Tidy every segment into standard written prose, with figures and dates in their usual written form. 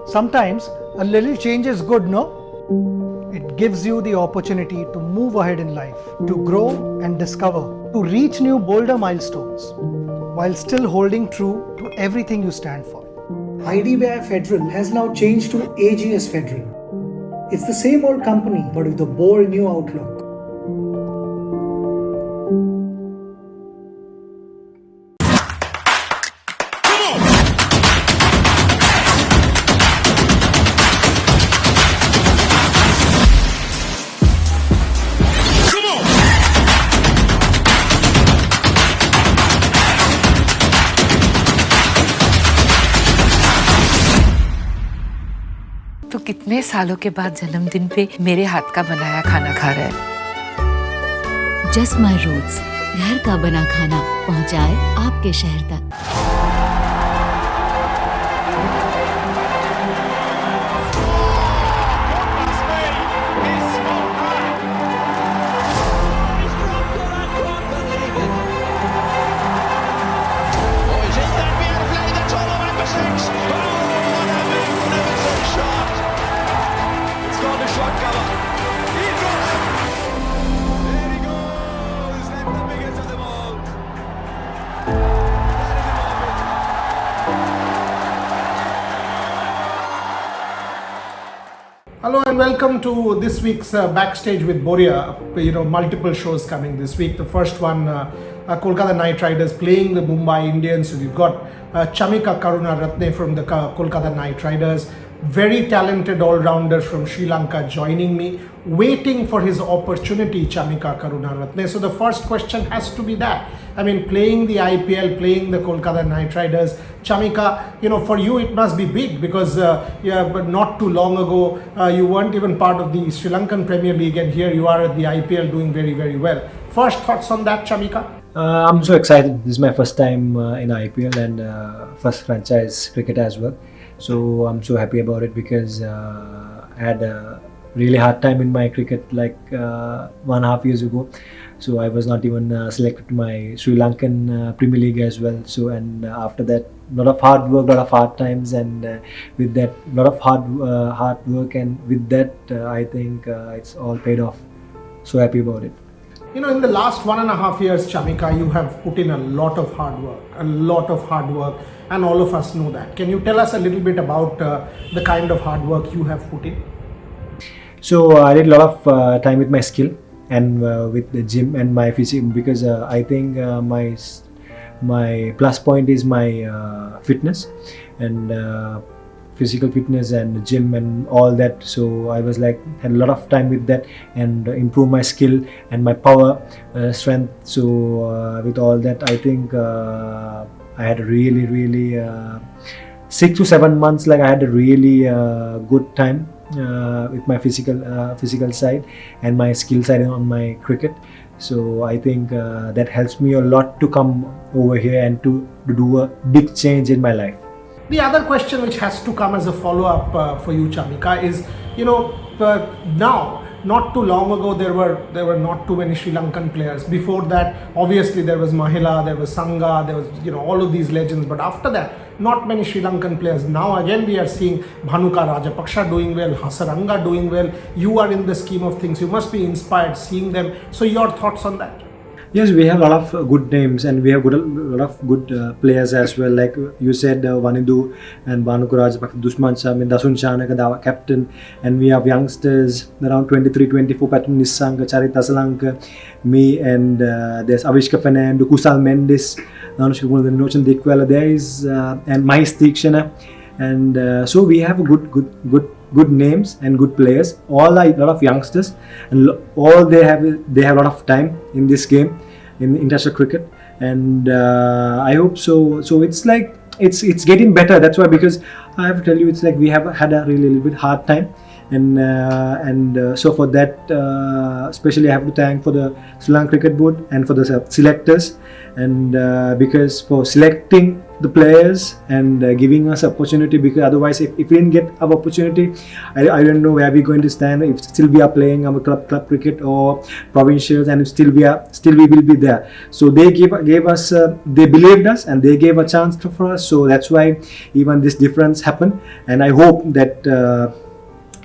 Sometimes a little change is good, no? It gives you the opportunity to move ahead in life, to grow and discover, to reach new bolder milestones, while still holding true to everything you stand for. IDBI Federal has now changed to AGS Federal. It's the same old company but with a bold new outlook. तो कितने सालों के बाद जन्मदिन पे मेरे हाथ का बनाया खाना खा रहा है। जस्ट माई रूट्स, घर का बना खाना पहुंचाए आपके शहर तक। Hello and welcome to this week's Backstage with Boria. Multiple shows coming this week. The first one, Kolkata Knight Riders playing the Mumbai Indians. So we've got Chamika Karunaratne from the Kolkata Knight Riders. Very talented all-rounder from Sri Lanka joining me, waiting for his opportunity, Chamika Karunaratne. So the first question has to be that. I mean, playing the IPL, playing the Kolkata Knight Riders, Chamika, for you it must be big because but not too long ago you weren't even part of the Sri Lankan Premier League, and here you are at the IPL doing very, very well. First thoughts on that, Chamika? I'm so excited. This is my first time in IPL and first franchise cricket as well. So I'm so happy about it because I had a really hard time in my cricket like 1.5 years ago. So I was not even selected to my Sri Lankan Premier League as well. So and after that, a lot of hard work, a lot of hard times, and with that, a lot of hard work, and with that, I think it's all paid off. So happy about it. In the last 1.5 years, Chamika, you have put in a lot of hard work, and all of us know that. Can you tell us a little bit about the kind of hard work you have put in? So I did a lot of time with my skill and with the gym and my physique, because I think my plus point is my fitness and physical fitness and gym and all that. So I was had a lot of time with that and improve my skill and my power, strength. So with all that, I think I had a really 6 to 7 months. I had a really good time with my physical side and my skill side on my cricket. So I think that helps me a lot to come over here and to do a big change in my life. The other question which has to come as a follow-up for you, Chamika, is now, not too long ago, there were not too many Sri Lankan players. Before that, obviously there was Mahila, there was Sangha, there was all of these legends. But after that, not many Sri Lankan players. Now again we are seeing Bhanuka Rajapaksha doing well, Hasaranga doing well. You are in the scheme of things. You must be inspired seeing them. So your thoughts on that? Yes, we have a lot of good names and we have a lot of good players as well. Like you said, Vanidu and Bhanuka Rajapaksha, Dushman Shah, Dasun Chanaka, our captain, and we have youngsters around 23, 24, Patun Nissanka, Charita Salanka, me, and there's Avishka Fernando, Kusal Mendes, Nochan Dikwala, there is and Mahis Tikshana, and so we have a good names and good players. All are a lot of youngsters, and all they have a lot of time in this game, in international cricket, and I hope so. So it's it's getting better. That's why, because I have to tell you, it's we have had a really little bit hard time, and so for that, especially I have to thank for the Sri Lanka Cricket Board and for the selectors, and because for selecting the players and giving us opportunity, because otherwise if we didn't get our opportunity, I don't know where we're going to stand, if still we are playing our club cricket or provincials, and if still we will be there. So they gave us they believed us and they gave a chance for us, so that's why even this difference happened. And I hope that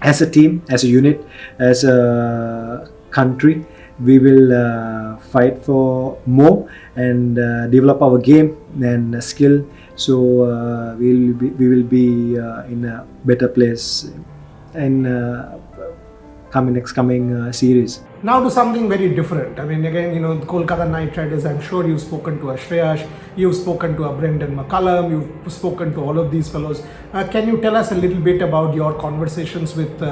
as a team, as a unit, as a country, we will fight for more and develop our game and skill, so we will be in a better place in coming series. Now to something very different. I mean, again, you know, the Kolkata Knight Riders, I'm sure you've spoken to Shreyash, you've spoken to Brendan McCullum, you've spoken to all of these fellows. Can you tell us a little bit about your conversations with,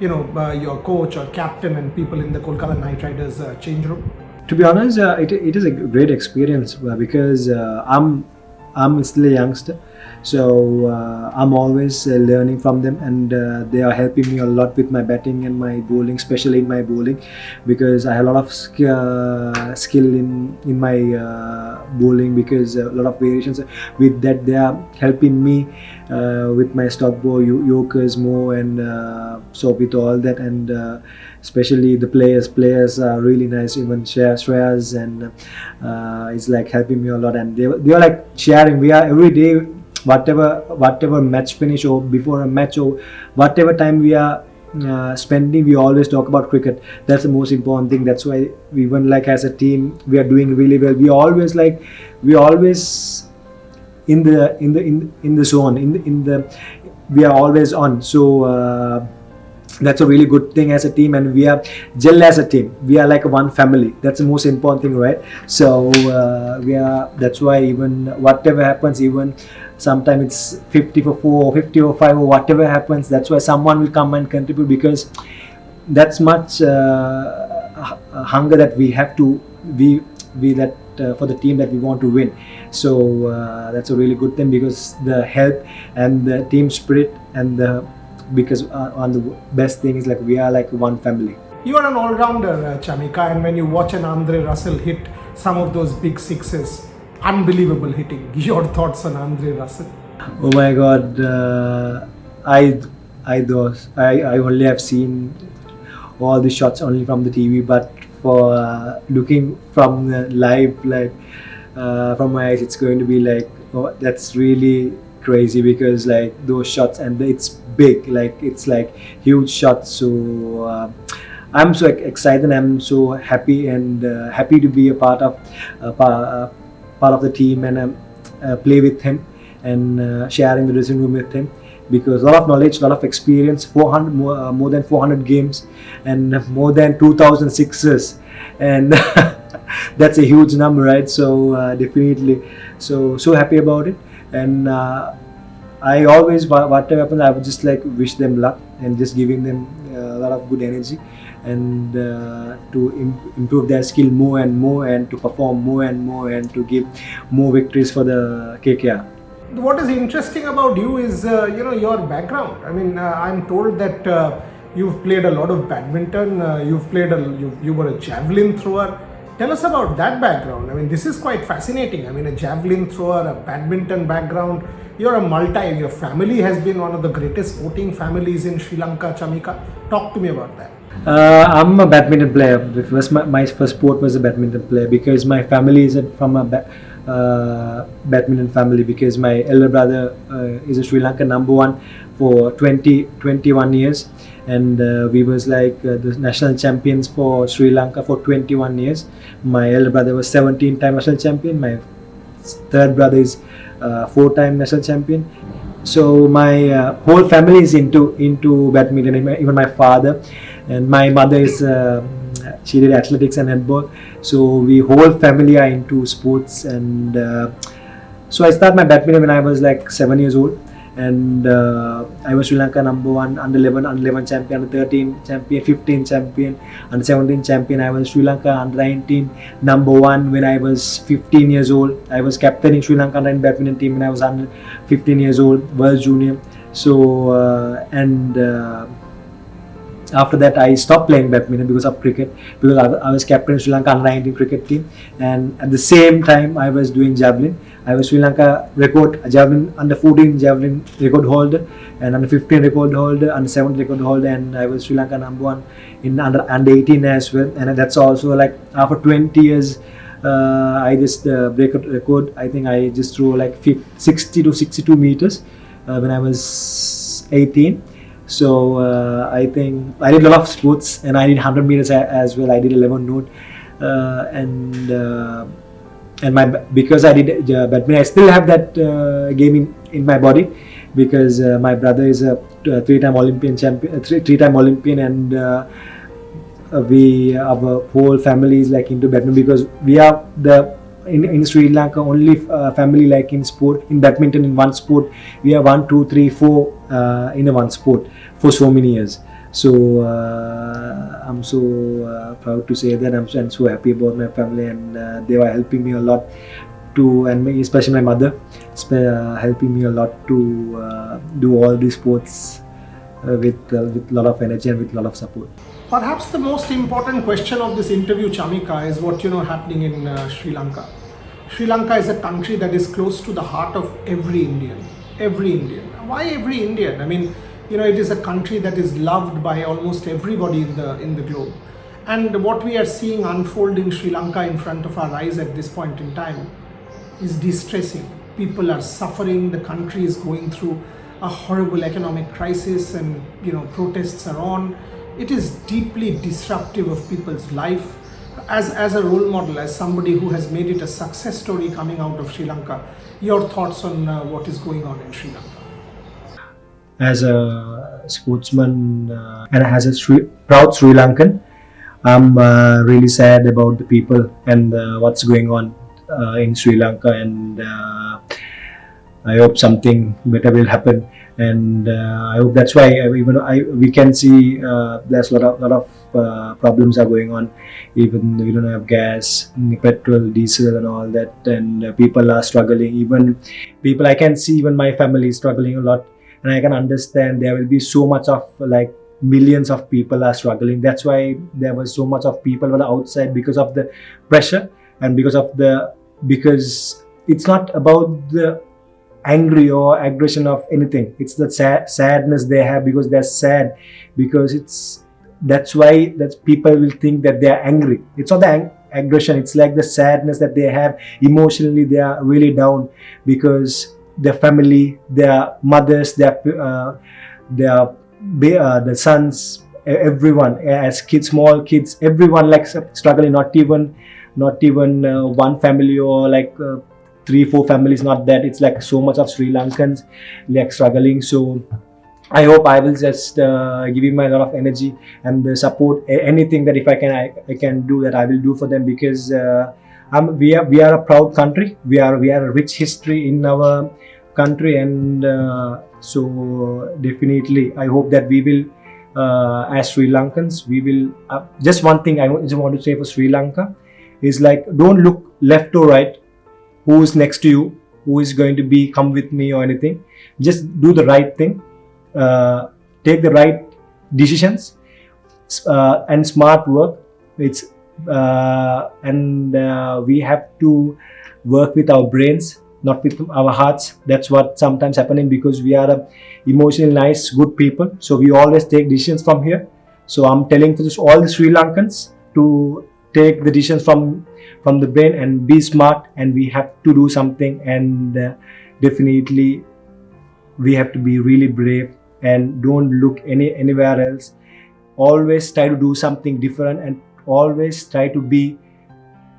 your coach or captain and people in the Kolkata Knight Riders change room? To be honest, it is a great experience because I'm still a youngster, so I'm always learning from them, and they are helping me a lot with my batting and my bowling, especially in my bowling, because I have a lot of skill in my bowling, because a lot of variations. With that, they are helping me with my stock ball, Yorkers more, and so with all that, and especially the players are really nice. Even Shreyas and it's like helping me a lot, and they are like sharing. We are every day, whatever match finish or before a match or whatever time we are spending, we always talk about cricket. That's the most important thing. That's why we, even like as a team, we are doing really well. We always in the zone, we are always on. So that's a really good thing as a team, and we are gel as a team. We are like one family. That's the most important thing, right? So that's why even whatever happens, even sometimes it's 50 for 4 or 50 for 5 or whatever happens, that's why someone will come and contribute, because that's much hunger that we have to be that for the team that we want to win. So that's a really good thing, because the help and the team spirit and because on the best thing is like we are like one family. You are an all-rounder, Chamika, and when you watch an Andre Russell hit some of those big sixes, unbelievable hitting. Your thoughts on Andre Russell? Oh my God, I only have seen all the shots only from the TV, but for looking from the live, like from my eyes, it's going to be like, oh, that's really crazy, because like those shots, and it's big, like it's like huge shots. So I'm so excited, I'm so happy, and happy to be a part of the team, and play with him and sharing the dressing room with him, because a lot of knowledge, a lot of experience, 400 more than 400 games and more than 2000 sixes, and that's a huge number, right? So definitely so happy about it. And I always, whatever happens, I would just like wish them luck and just giving them a lot of good energy, and to improve their skill more and more, and to perform more and more, and to give more victories for the KKR. What is interesting about you is your background. I mean, I'm told that you've played a lot of badminton. You were a javelin thrower. Tell us about that background. I mean, this is quite fascinating. I mean, a javelin thrower, a badminton background. You're a your family has been one of the greatest sporting families in Sri Lanka, Chamika. Talk to me about that. I'm a badminton player. My first sport was a badminton player, because my family is from a badminton family, because my elder brother is a Sri Lanka #1 for 21 years, and we was like the national champions for Sri Lanka for 21 years. My elder brother was 17-time national champion. My third brother is 4-time national champion. So my whole family is into badminton. Even my father, and my mother is she did athletics and handball. So we whole family are into sports, and so I started my badminton when I was like 7 years old, and I was Sri Lanka #1 under 11 champion, under 13 champion, 15 champion, under 17 champion. I was Sri Lanka under 19 #1 when I was 15 years old. I was captain in Sri Lanka under badminton team when I was under 15 years old, world junior. So after that I stopped playing badminton because of cricket, because I was captain of Sri Lanka under 19 cricket team, and at the same time I was doing javelin. I was Sri Lanka record javelin under 14 javelin record holder, and under 15 record holder, under 7 record holder, and I was Sri Lanka number 1 in under 18 as well. And that's also like after 20 years I just break a record. I think I just threw like 60 to 62 meters when I was 18. So I think I did a lot of sports, and I did 100 meters as well. I did 11 note, and my because I did badminton, I still have that game in my body, because my brother is a three-time Olympian champion, three-time Olympian, and our whole family is like into badminton, because we are the in Sri Lanka only family like in sport, in badminton, in one sport we are 1, 2, 3, 4 in a one sport for so many years. So I'm so proud to say that I'm so happy about my family, and they were helping me a lot to, and especially my mother helping me a lot to do all these sports with a lot of energy and with a lot of support. Perhaps the most important question of this interview, Chamika, is what happening in Sri Lanka. Sri Lanka is a country that is close to the heart of every Indian. Every Indian. Why every Indian? I mean, it is a country that is loved by almost everybody in the globe. And what we are seeing unfold in Sri Lanka in front of our eyes at this point in time is distressing. People are suffering. The country is going through a horrible economic crisis, and protests are on. It is deeply disruptive of people's life. As a role model, as somebody who has made it a success story coming out of Sri Lanka, your thoughts on what is going on in Sri Lanka? As a sportsman and as a proud Sri Lankan, I'm really sad about the people and what's going on in Sri Lanka, and I hope something better will happen. And I hope that's why we can see there's a lot of problems are going on. Even we don't have gas, petrol, diesel, and all that, and people are struggling. Even people, I can see even my family is struggling a lot, and I can understand there will be so much of like millions of people are struggling. That's why there was so much of people were outside, because of the pressure, and because it's not about the angry or aggression of anything. It's the sadness they have, because they're sad, because that's why people will think that they're angry. It's not the aggression, it's like the sadness that they have. Emotionally they are really down, because their family, their mothers, the sons, everyone, as kids, small kids, everyone like struggling. Not even one family or like 3-4 families, not that. It's like so much of Sri Lankans like struggling. So I hope I will just give my lot of energy and the support. Anything that if I can do, that I will do for them, because we are a proud country. We are a rich history in our country, and so definitely I hope that we will, as Sri Lankans, we will. Just one thing I just want to say for Sri Lanka is like, don't look left or right. Who is next to you? Who is going to come with me or anything? Just do the right thing. Take the right decisions and smart work. We have to work with our brains, not with our hearts. That's what sometimes happening, because we are a emotionally nice, good people. So we always take decisions from here. So I'm telling for all the Sri Lankans to take the decisions from the brain and be smart, and we have to do something, and definitely we have to be really brave and don't look anywhere else. Always try to do something different, and always try to be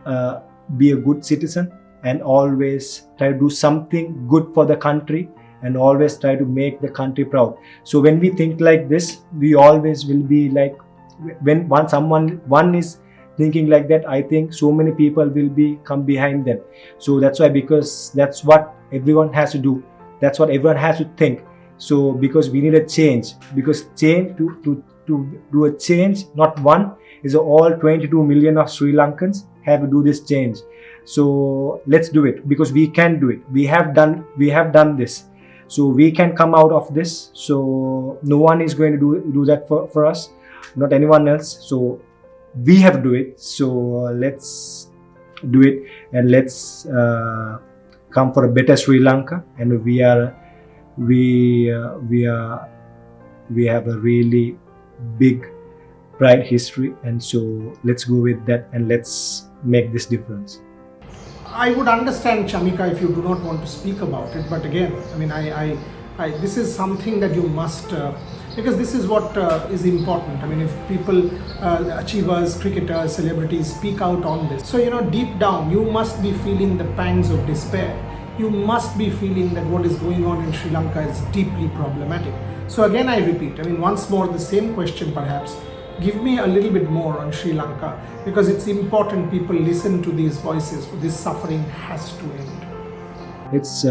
a good citizen, and always try to do something good for the country, and always try to make the country proud. So when we think like this, we always will be like, when one is thinking like that, I think so many people will come behind them. So that's why, because that's what everyone has to do. That's what everyone has to think. So because we need a change, because change to do a change, not one, is all 22 million of Sri Lankans have to do this change. So let's do it, because we can do it. We have done this. So we can come out of this. So no one is going to do that for us. not anyone else. So we have to do it. So let's do it, and let's come for a better Sri Lanka. And we have a really big bright history, and so let's go with that and let's make this difference. I would understand, Chamika, if you do not want to speak about it, but again, I mean, I this is something that you must, because this is what is important. I mean, if people, achievers, cricketers, celebrities speak out on this, so deep down, you must be feeling the pangs of despair. You must be feeling that what is going on in Sri Lanka is deeply problematic. So again, I repeat, I mean, once more, the same question perhaps. Give me a little bit more on Sri Lanka, because it's important people listen to these voices. This suffering has to end. It's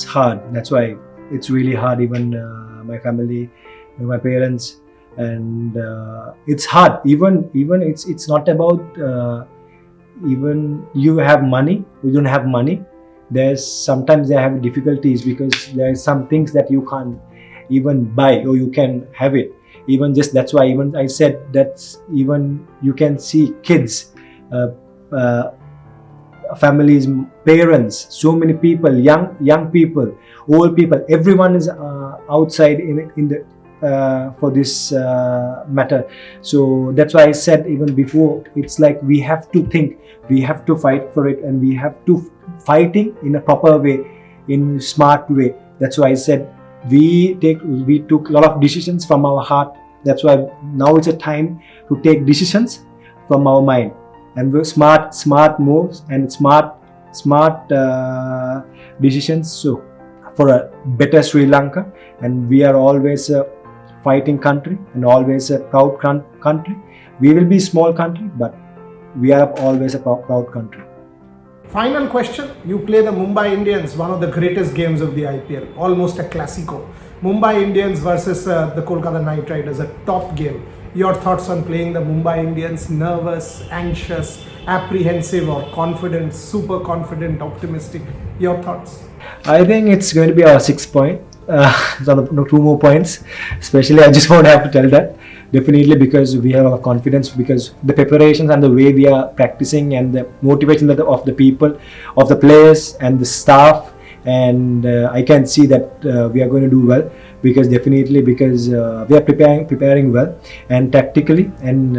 hard. That's why it's really hard. Even my family, my parents, and it's hard. Even it's not about even you have money, you don't have money. There's sometimes they have difficulties because there are some things that you can't even buy, or you can have it. Even just that's why even I said that even you can see kids, families, parents, so many people, young people, old people, everyone is outside in the for this matter. So that's why I said even before, it's like we have to think, we have to fight for it, and we have to fighting in a proper way, in a smart way. That's why I said we took a lot of decisions from our heart. That's why now it's a time to take decisions from our mind, and we're smart moves and smart decisions. So for a better Sri Lanka, and we are always a fighting country and always a proud country. We will be a small country, but we are always a proud country. Final question. You play the Mumbai Indians, one of the greatest games of the IPL, almost a classico. Mumbai Indians versus the Kolkata Knight Riders, a top game. Your thoughts on playing the Mumbai Indians? Nervous, anxious, apprehensive, or confident, super confident, optimistic? Your thoughts? I think it's going to be our 6 point. So 2 more points. Especially, I just won't have to tell that. Definitely, because we have a lot of confidence, because the preparations and the way we are practicing and the motivation of the people, of the players and the staff, and I can see that we are going to do well, because definitely because we are preparing well, and tactically and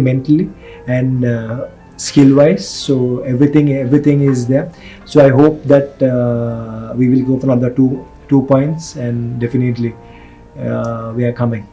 mentally and skill wise. So everything is there. So I hope that we will go for another 2 points, and definitely we are coming.